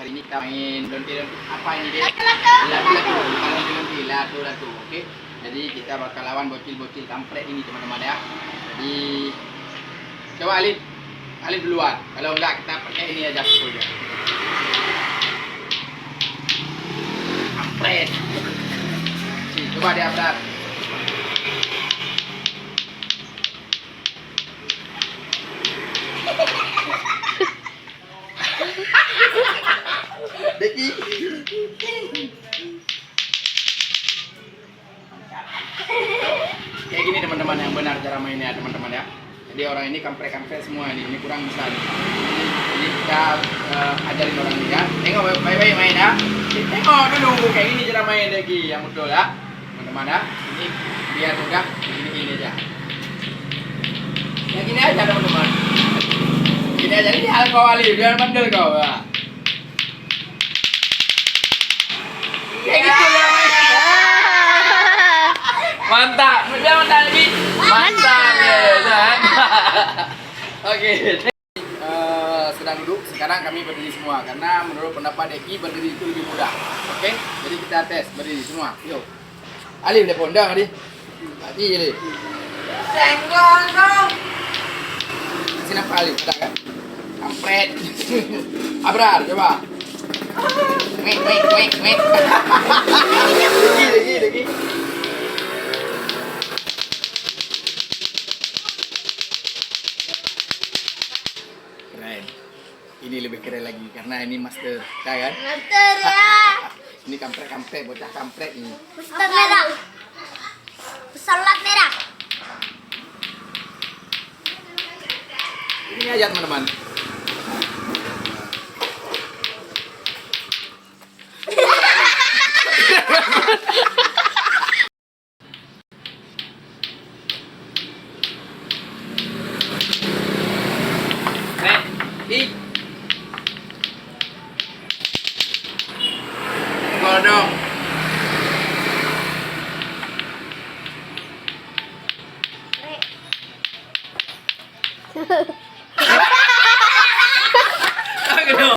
Kali ini kita main lonti-lonti. Apa ini deh? Latu-latu. Oke. Jadi kita bakal lawan bocil-bocil kampret ini teman-teman ya. Jadi coba Alif duluan. Kalau enggak kita pakai ini aja saja. Kampret. Coba dia berat. Deki. Kayak gini teman-teman yang benar cara mainnya teman-teman ya. Jadi orang ini kampret-kampret semua ini kurang bisa nih. Jadi kita ajarin orang ini ya. Tengok baik-baik main ya. Tengok dulu kayak gini cara main Deki yang betul ya. Teman-teman ya. Ini biar mudah ini aja. Yang gini aja teman-teman. Gini aja ini hal kau Ali biar bandel kau ya. Kayak gitu ya. Mantap, udah mantap lagi. Mantap ya. Oke. Sedang duduk, sekarang kami berdiri semua karena menurut pendapat Deki berdiri itu lebih mudah. Oke, jadi kita tes berdiri semua. Yuk. Alif dia pondang tadi. Tadi jadi. Senggol dong. Sini apa Alif? Ada kan? Kampret. Abrar, coba. Wait. Deki. Keren. Ini lebih keren lagi karena ini master, kan? Master ya. Ini kampret, bocah kampret ini. Ustaz merah. Salat merah. Ini aja teman-teman. Godong.